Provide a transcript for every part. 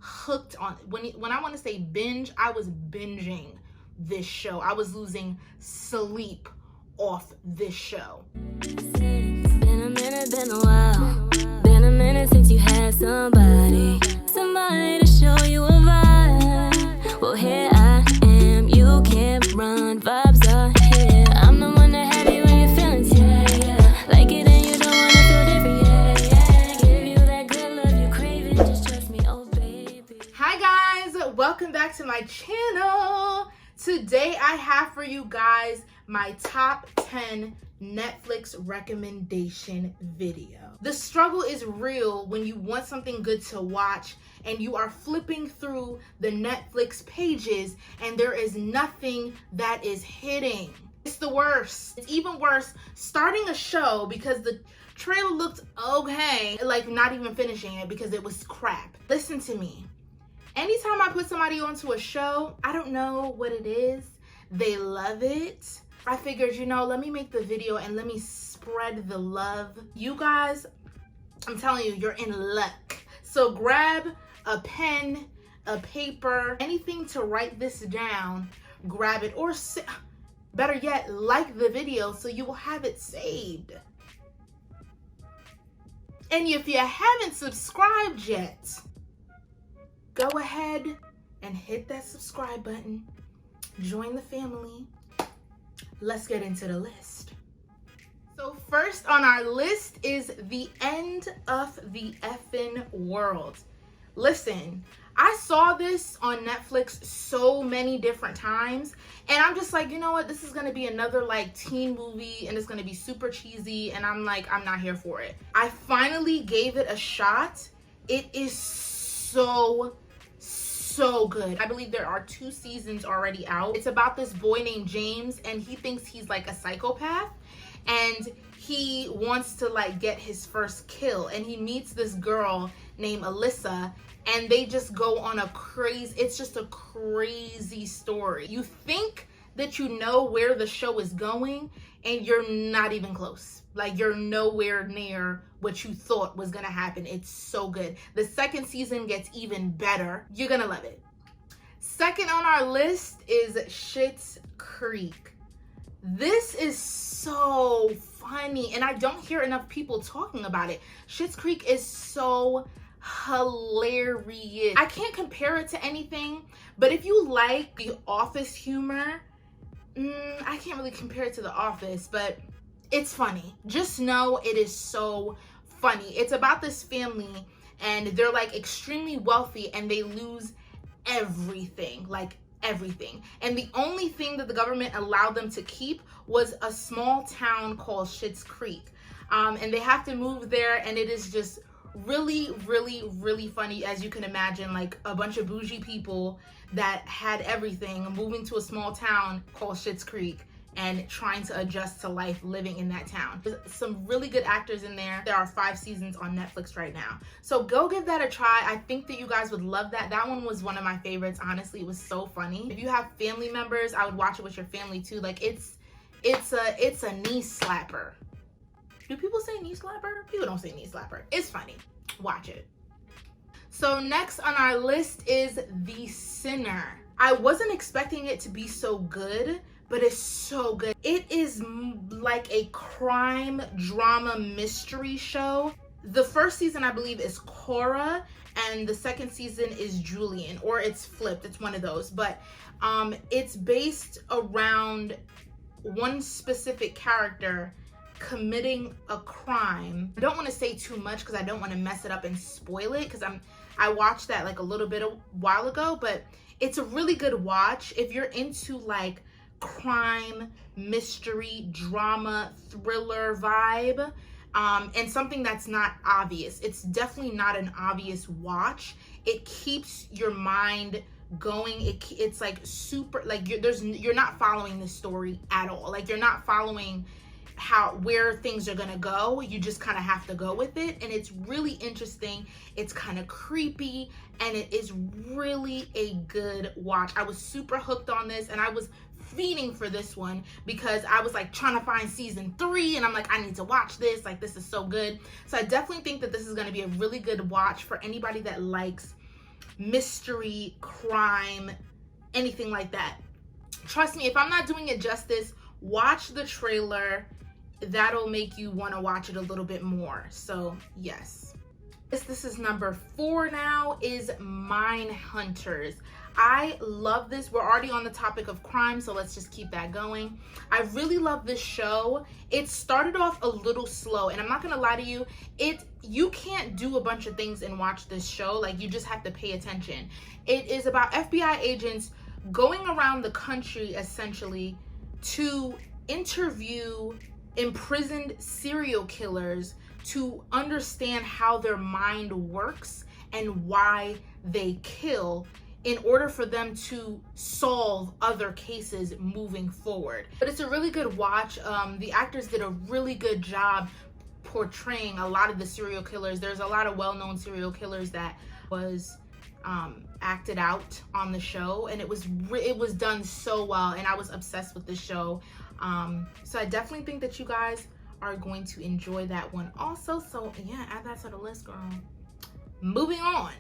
hooked on when I want to say binge, I was binging this show. I was losing sleep off this show. Been a minute, been a while. Been a minute since you had somebody to show you a vibe. Well, here I am, you can't run, vibes are here. I'm the one that have you in your feelings, yeah. Like it and you don't wanna feel different, yeah. Give you that good love you craving, just trust me, oh baby. Hi guys, welcome back to my channel. Today I have for you guys my top 10 Netflix recommendation video. The struggle is real when you want something good to watch and you are flipping through the Netflix pages and there is nothing that is hitting. It's the worst. It's even worse starting a show because the trailer looked okay, like not even finishing it because it was crap. Listen to me. Anytime I put somebody onto a show, I don't know what it is. They love it. I figured, let me make the video and let me spread the love. You guys, I'm telling you, you're in luck. So grab a pen, a paper, anything to write this down, grab it, or better yet, like the video so you will have it saved. And if you haven't subscribed yet, go ahead and hit that subscribe button. Join the family. Let's get into the list. So first on our list is The End of the Effin' World. Listen, I saw this on Netflix so many different times and I'm just like, you know what? This is going to be another like teen movie and it's going to be super cheesy and I'm like, I'm not here for it. I finally gave it a shot. It is so good. I believe there are 2 seasons already out. It's about this boy named James and he thinks he's like a psychopath and he wants to like get his first kill and he meets this girl named Alyssa and they just go on it's just a crazy story. You think that you know where the show is going and you're not even close. Like you're nowhere near what you thought was gonna happen. It's so good. The second season gets even better. You're gonna love it. Second on our list is Schitt's Creek. This is so funny and I don't hear enough people talking about it. Schitt's Creek is so hilarious. I can't compare it to anything, but if you like The Office humor, I can't really compare it to The Office, but it's funny. Just know it is so funny. It's about this family and they're like extremely wealthy and they lose everything, like everything. And the only thing that the government allowed them to keep was a small town called Schitt's Creek. And they have to move there and it is just really funny, as you can imagine, like a bunch of bougie people that had everything moving to a small town called Schitt's Creek and trying to adjust to life living in that town. There's some really good actors in there. There are 5 seasons on Netflix right now. So go give that a try. I think that you guys would love that. That one was one of my favorites. Honestly, it was so funny. If you have family members, I would watch it with your family too. Like it's a knee slapper. Do people say knee slapper? People don't say knee slapper. It's funny. Watch it. So next on our list is The Sinner. I wasn't expecting it to be so good, but it's so good. It is like a crime drama mystery show. The first season, I believe, is Cora, and the second season is Julian, or it's flipped. It's one of those, but it's based around one specific character committing a crime. I don't want to say too much because I don't want to mess it up and spoil it because I watched that like a little bit a while ago, but it's a really good watch if you're into like crime, mystery, drama, thriller vibe, and something that's not obvious. It's definitely not an obvious watch. It keeps your mind going. It's like super, like you're not following the story at all. Like you're not following where things are gonna go. You just kind of have to go with it, and it's really interesting. It's kind of creepy, and it is really a good watch. I was super hooked on this, and I was fiending for this one because I was like trying to find season 3, and I'm like, I need to watch this. Like, this is so good. So I definitely think that this is going to be a really good watch for anybody that likes mystery, crime, anything like that. Trust me, if I'm not doing it justice, watch the trailer. That'll make you want to watch it a little bit more. So yes. This is number 4 now, is Mindhunters. I love this. We're already on the topic of crime, so let's just keep that going. I really love this show. It started off a little slow, and I'm not gonna lie to you, you can't do a bunch of things and watch this show. Like, you just have to pay attention. It is about FBI agents going around the country essentially to interview imprisoned serial killers to understand how their mind works and why they kill, in order for them to solve other cases moving forward. But it's a really good watch. The actors did a really good job portraying a lot of the serial killers. There's a lot of well-known serial killers that was acted out on the show, and it was done so well, and I was obsessed with this show. So I definitely think that you guys are going to enjoy that one also. So yeah, add that to the list, girl. Moving on.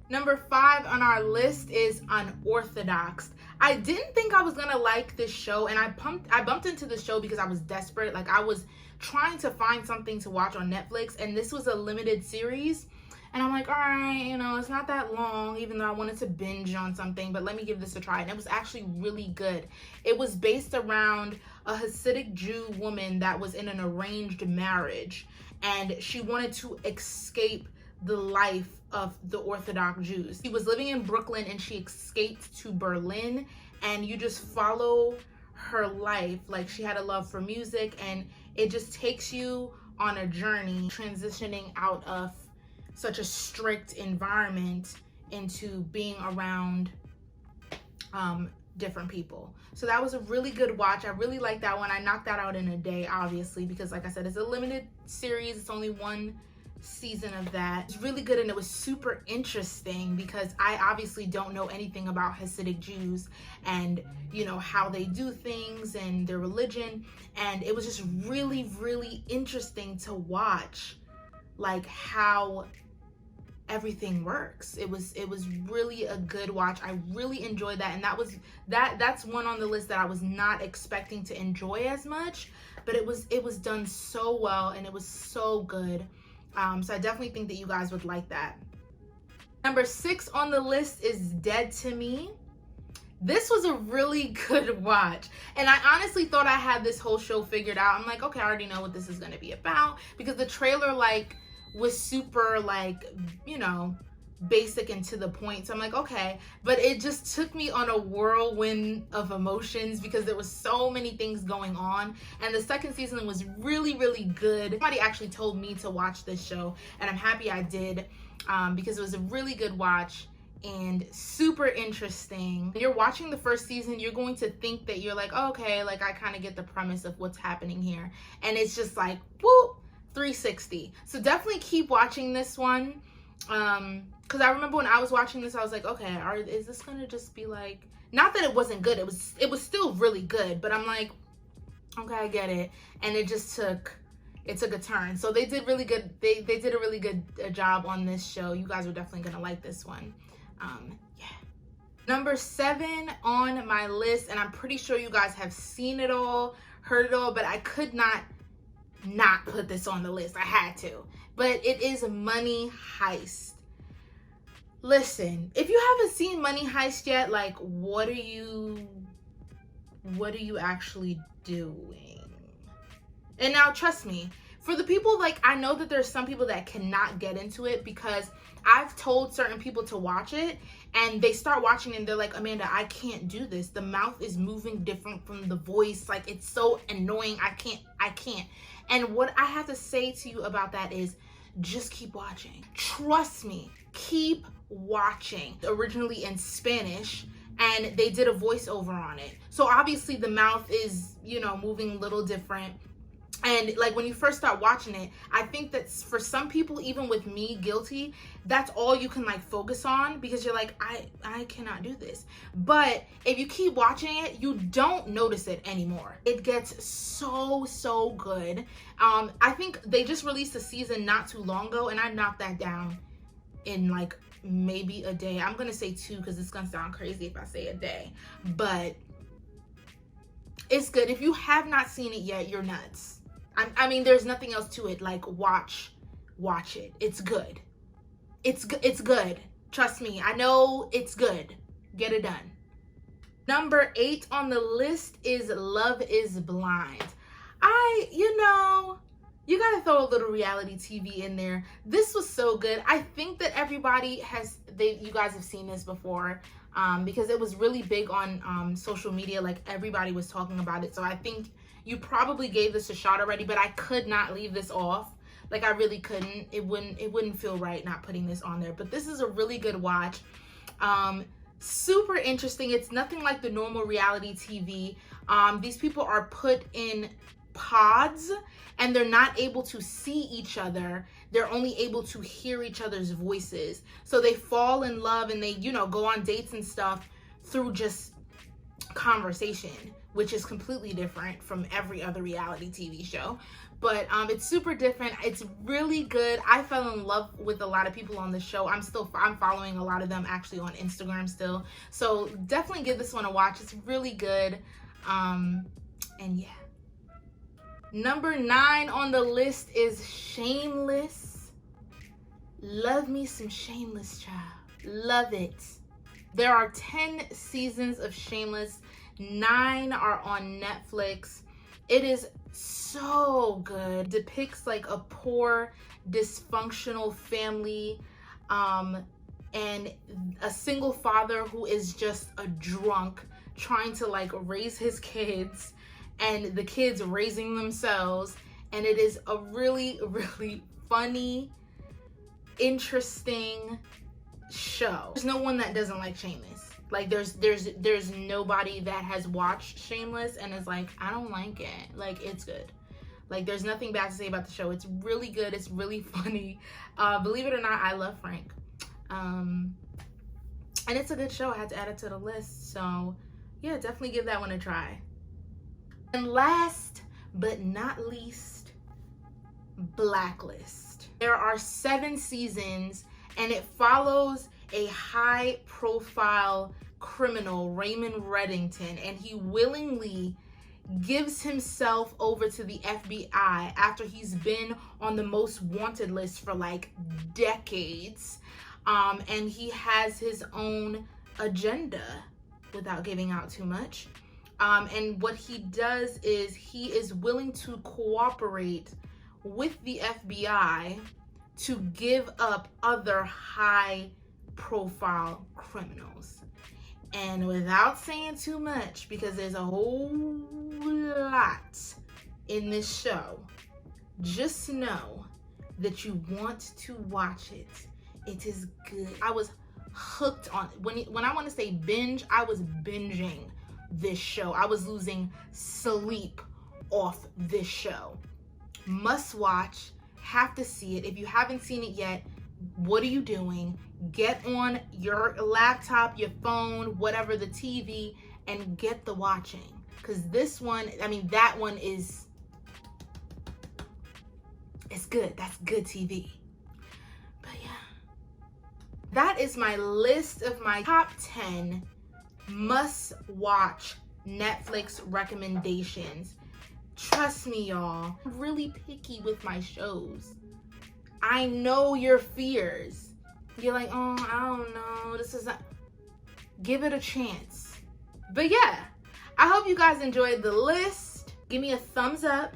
Number 5 on our list is Unorthodox. I didn't think I was gonna like this show, and I bumped into this show because I was desperate. Like, I was trying to find something to watch on Netflix, and this was a limited series. And I'm like, all right, you know, it's not that long, even though I wanted to binge on something, but let me give this a try. And it was actually really good. It was based around a Hasidic Jew woman that was in an arranged marriage, and she wanted to escape the life of the Orthodox Jews. She was living in Brooklyn, and she escaped to Berlin, and you just follow her life. Like, she had a love for music, and it just takes you on a journey transitioning out of such a strict environment into being around different people. So that was a really good watch. I really liked that one. I knocked that out in a day, obviously, because like I said, it's a limited series. It's only 1 season of that. It's really good, and it was super interesting because I obviously don't know anything about Hasidic Jews and, you know, how they do things and their religion, and it was just really, really interesting to watch, like, how everything works. It was really a good watch. I really enjoyed that, and that's one on the list that I was not expecting to enjoy as much, but it was done so well, and it was so good. So I definitely think that you guys would like that. Number 6 on the list is Dead to Me. This was a really good watch, and I honestly thought I had this whole show figured out. I'm like, okay, I already know what this is going to be about, because the trailer, like, was super, like, you know, basic and to the point. So I'm like, okay, but it just took me on a whirlwind of emotions because there was so many things going on, and the second season was really, really good. Somebody actually told me to watch this show, and I'm happy I did, because it was a really good watch and super interesting. When you're watching the first season, you're going to think that you're like, oh, okay, like, I kind of get the premise of what's happening here, and it's just like, whoop, 360. So definitely keep watching this one, because I remember when I was watching this, I was like, okay, is this gonna just be like, not that it wasn't good, it was still really good, but I'm like, okay, I get it. And it just took a turn. So they did really good. They did a really good job on this show. You guys are definitely gonna like this one. Yeah. Number 7 on my list, and I'm pretty sure you guys have seen it all, heard it all, but I could not put this on the list. I had to. But it is Money Heist. Listen, if you haven't seen Money Heist yet, like, what are you actually doing? And now, trust me, for the people, like, I know that there's some people that cannot get into it, because I've told certain people to watch it, and they start watching and they're like, Amanda, I can't do this. The mouth is moving different from the voice. Like, it's so annoying. I can't. And what I have to say to you about that is, just keep watching. Trust me, keep watching. Originally in Spanish, and they did a voiceover on it. So obviously the mouth is, you know, moving a little different. And like, when you first start watching it, I think that for some people, even with me, guilty, that's all you can, like, focus on, because you're like, I cannot do this. But if you keep watching it, you don't notice it anymore. It gets so good. I think they just released a season not too long ago, and I knocked that down in like maybe a day. I'm gonna say 2 because it's gonna sound crazy if I say a day, but it's good. If you have not seen it yet, you're nuts. I mean, there's nothing else to it. Like, watch it. It's good. It's good. Trust me. I know it's good. Get it done. Number 8 on the list is Love is Blind. You gotta throw a little reality TV in there. This was so good. I think that everybody you guys have seen this before, because it was really big on social media. Like, everybody was talking about it. So I think you probably gave this a shot already, but I could not leave this off. Like, I really couldn't. It wouldn't feel right not putting this on there. But this is a really good watch. Super interesting. It's nothing like the normal reality TV. These people are put in pods and they're not able to see each other. They're only able to hear each other's voices. So they fall in love and they, go on dates and stuff through just conversation, which is completely different from every other reality TV show. But it's super different. It's really good. I fell in love with a lot of people on the show. I'm following a lot of them actually on Instagram still. So definitely give this one a watch. It's really good. And yeah. Number 9 on the list is Shameless. Love me some Shameless, child. Love it. There are 10 seasons of Shameless. 9 are on Netflix. It is so good. Depicts like a poor, dysfunctional family, and a single father who is just a drunk trying to like raise his kids, and the kids raising themselves. And it is a really, really funny, interesting show. There's no one that doesn't like Shameless. Like, there's nobody that has watched Shameless and is like, I don't like it. Like, it's good. Like, there's nothing bad to say about the show. It's really good. It's really funny. Believe it or not, I love Frank. And it's a good show. I had to add it to the list. So yeah, definitely give that one a try. And last but not least, Blacklist. There are 7 seasons and it follows a high-profile criminal, Raymond Reddington, and he willingly gives himself over to the FBI after he's been on the most wanted list for like decades. And he has his own agenda, without giving out too much. And what he does is he is willing to cooperate with the FBI to give up other high-profile criminals. And without saying too much, because there's a whole lot in this show, just know that you want to watch it. It is good. I was hooked on it. When I want to say binge, I was binging this show. I was losing sleep off this show. Must watch. Have to see it. If you haven't seen it yet, what are you doing? Get on your laptop, your phone, whatever, the TV, and get the watching. Because this one, that one it's good. That's good TV. But yeah, that is my list of my top 10 must-watch Netflix recommendations. Trust me, y'all. I'm really picky with my shows. I know your fears. You're like, oh, I don't know. This is not. Give it a chance. But yeah, I hope you guys enjoyed the list. Give me a thumbs up.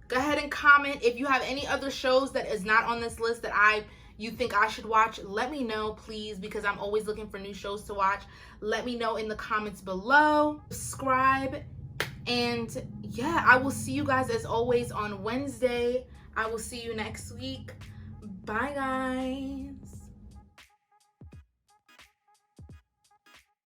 Go ahead and comment if you have any other shows that is not on this list that you think I should watch. Let me know, please, because I'm always looking for new shows to watch. Let me know in the comments below. Subscribe. And yeah, I will see you guys as always on Wednesday. I will see you next week. Bye, guys.